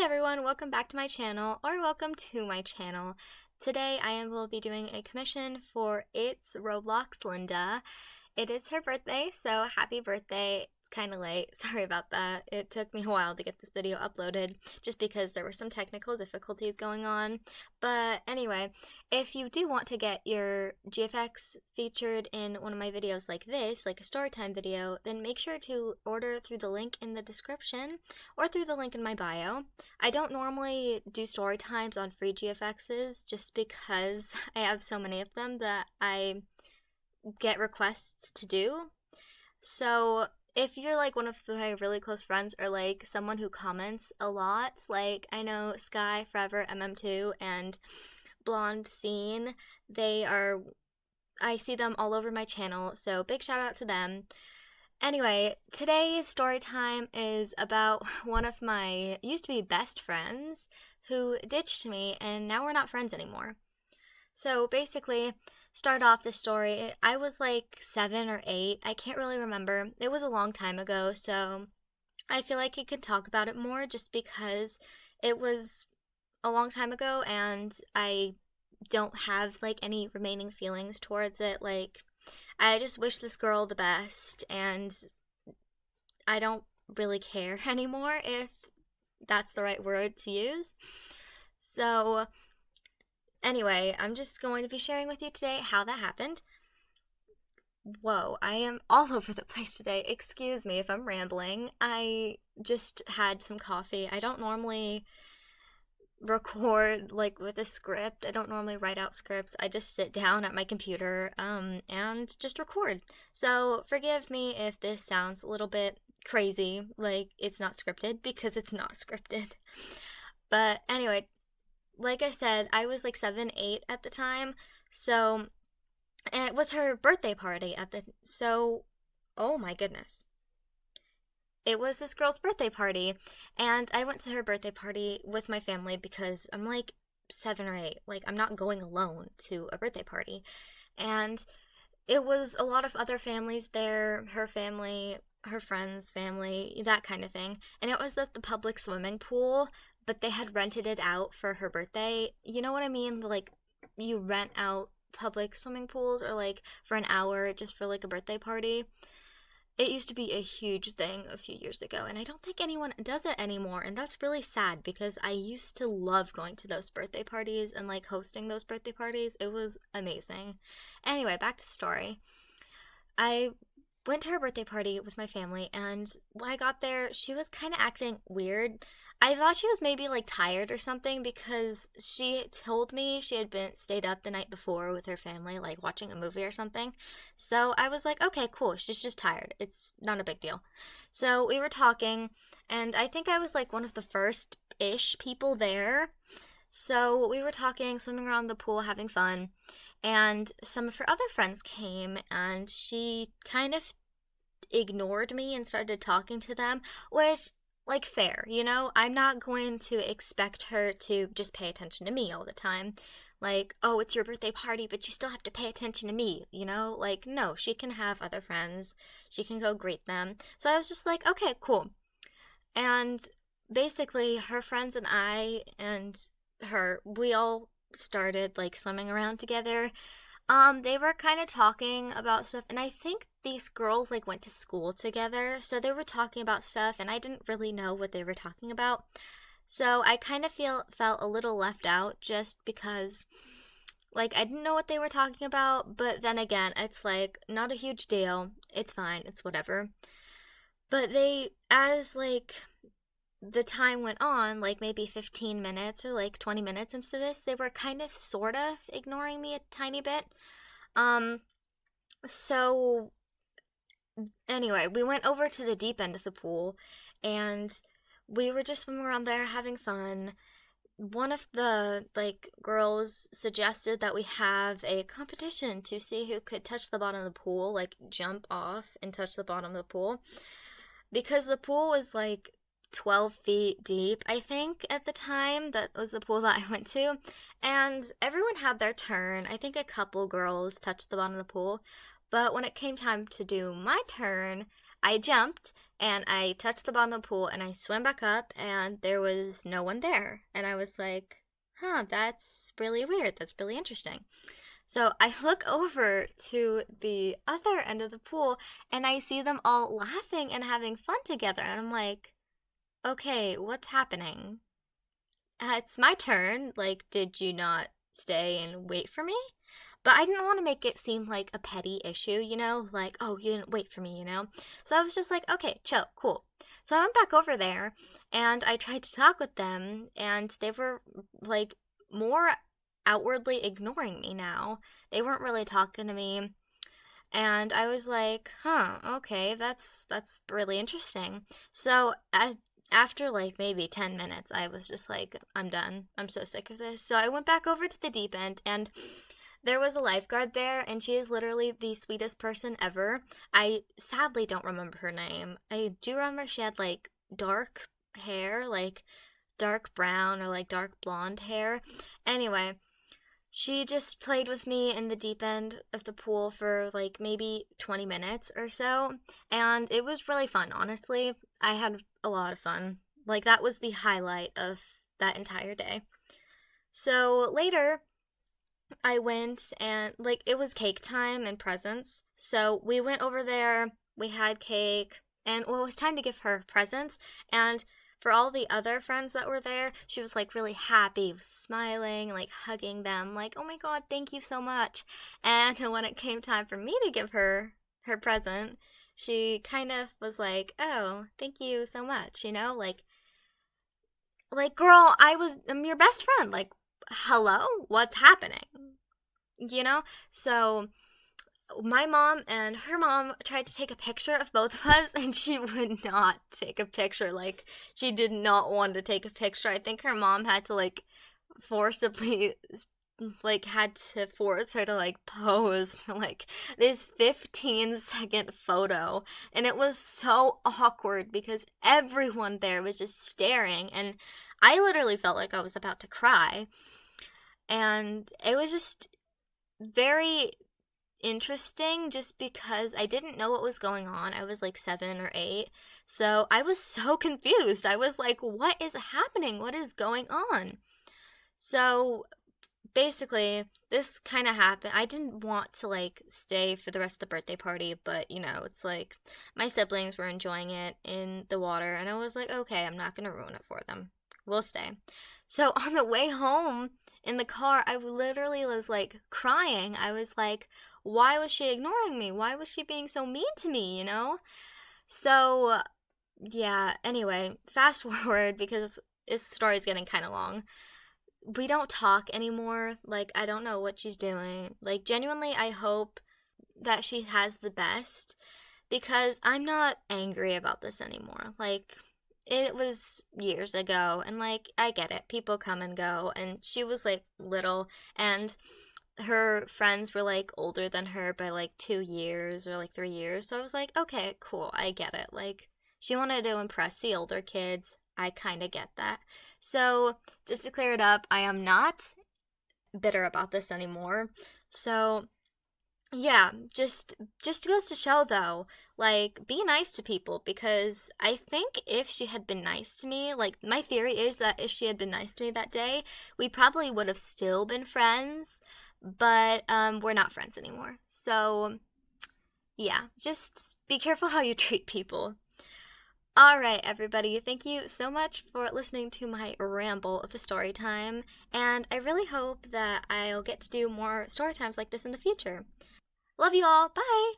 everyone, welcome back to my channel, or welcome to my channel. Today I will be doing a commission for It's Roblox Linda. It is her birthday, so happy birthday. It's kind of late, sorry about that. It took me a while to get this video uploaded, just because there were some technical difficulties going on. But anyway, if you do want to get your GFX featured in one of my videos like this, like a storytime video, then make sure to order through the link in the description, or through the link in my bio. I don't normally do story times on free GFXs, just because I have so many of them that I get requests to do. So if you're like one of my really close friends, or like someone who comments a lot, like I know Sky Forever MM2 and Blonde Scene, I see them all over my channel, so big shout out to them. Anyway, today's story time is about one of my used to be best friends who ditched me, and now we're not friends anymore. So basically, start off the story, I was like 7 or 8, I can't really remember. It was a long time ago, so I feel like I could talk about it more just because it was a long time ago and I don't have like any remaining feelings towards it. Like, I just wish this girl the best, and I don't really care anymore, if that's the right word to use. So anyway, I'm just going to be sharing with you today how that happened. Whoa, I am all over the place today. Excuse me if I'm rambling. I just had some coffee. I don't normally record like with a script. I don't normally write out scripts. I just sit down at my computer and just record. So forgive me if this sounds a little bit crazy, like it's not scripted, because it's not scripted. But anyway, like I said, I was like 7, 8 at the time, so, and it was her birthday party oh my goodness. It was this girl's birthday party, and I went to her birthday party with my family because I'm like 7 or 8, like I'm not going alone to a birthday party. And it was a lot of other families there, her family, her friend's family, that kind of thing. And it was at the public swimming pool, but they had rented it out for her birthday. You know what I mean? Like, you rent out public swimming pools, or like for an hour just for like a birthday party. It used to be a huge thing a few years ago, and I don't think anyone does it anymore, and that's really sad because I used to love going to those birthday parties and like hosting those birthday parties. It was amazing. Anyway, back to the story. I went to her birthday party with my family, and when I got there, she was kind of acting weird. I thought she was maybe like tired or something, because she told me she had stayed up the night before with her family, like watching a movie or something. So I was like, okay, cool, she's just tired. It's not a big deal. So we were talking, and I think I was like one of the first-ish people there. So we were talking, swimming around the pool, having fun, and some of her other friends came, and she kind of ignored me and started talking to them, which, like, fair, you know? I'm not going to expect her to just pay attention to me all the time. Like, oh, it's your birthday party, but you still have to pay attention to me, you know? Like, no, she can have other friends. She can go greet them. So I was just like, okay, cool. And basically, her friends and I and her, we all started, like, swimming around together. They were kind of talking about stuff, and I think these girls like went to school together, so they were talking about stuff, and I didn't really know what they were talking about. So I kind of felt a little left out, just because like I didn't know what they were talking about, but then again, it's like not a huge deal. It's fine. It's whatever. But as like the time went on, like maybe 15 minutes or like 20 minutes into this, they were kind of sort of ignoring me a tiny bit. So anyway, we went over to the deep end of the pool, and we were just swimming around there having fun. One of the like girls suggested that we have a competition to see who could touch the bottom of the pool, like jump off and touch the bottom of the pool, because the pool was like 12 feet deep, I think, at the time. That was the pool that I went to, and everyone had their turn. I think a couple girls touched the bottom of the pool, but when it came time to do my turn, I jumped, and I touched the bottom of the pool and I swam back up and there was no one there. And I was like, huh, that's really weird. That's really interesting. So I look over to the other end of the pool and I see them all laughing and having fun together. And I'm like, okay, what's happening? It's my turn. Like, did you not stay and wait for me? But I didn't want to make it seem like a petty issue, you know? Like, oh, you didn't wait for me, you know? So I was just like, okay, chill, cool. So I went back over there and I tried to talk with them, and they were like more outwardly ignoring me now. They weren't really talking to me. And I was like, huh, okay, that's really interesting. So after like maybe 10 minutes, I was just like, I'm done. I'm so sick of this. So I went back over to the deep end, and there was a lifeguard there, and she is literally the sweetest person ever. I sadly don't remember her name. I do remember she had like dark hair, like dark brown or like dark blonde hair. Anyway, she just played with me in the deep end of the pool for like maybe 20 minutes or so, and it was really fun, honestly. I had a lot of fun. Like, that was the highlight of that entire day. So later, I went and, like, it was cake time and presents. So we went over there, we had cake, and well, it was time to give her presents. And for all the other friends that were there, she was like really happy, smiling, like hugging them, like, oh my God, thank you so much. And when it came time for me to give her her present, she kind of was like, oh, thank you so much, you know, like girl, I'm your best friend. Like, hello, what's happening? You know? So my mom and her mom tried to take a picture of both of us, and she would not take a picture. Like, she did not want to take a picture. I think her mom had to like forcibly had to force her to like pose for like this 15-second photo, and it was so awkward because everyone there was just staring, and I literally felt like I was about to cry. And it was just very interesting just because I didn't know what was going on. I was like 7 or 8. So I was so confused. I was like, what is happening? What is going on? So basically, this kind of happened. I didn't want to like stay for the rest of the birthday party, but you know, it's like my siblings were enjoying it in the water, and I was like, okay, I'm not going to ruin it for them. We'll stay. So on the way home in the car, I literally was like crying. I was like, why was she ignoring me? Why was she being so mean to me, you know? So, yeah, anyway, fast forward because this story's getting kind of long. We don't talk anymore. Like, I don't know what she's doing. Like, genuinely, I hope that she has the best because I'm not angry about this anymore. Like, it was years ago, and like, I get it. People come and go, and she was like little, and her friends were like older than her by like 2 years or like 3 years. So I was like, okay, cool, I get it. Like, she wanted to impress the older kids. I kind of get that. So just to clear it up, I am not bitter about this anymore. So yeah, just goes to show though, like, be nice to people, because I think if she had been nice to me, like, my theory is that if she had been nice to me that day, we probably would have still been friends, but we're not friends anymore. So yeah, just be careful how you treat people. All right, everybody, thank you so much for listening to my ramble of a story time, and I really hope that I'll get to do more story times like this in the future. Love you all. Bye.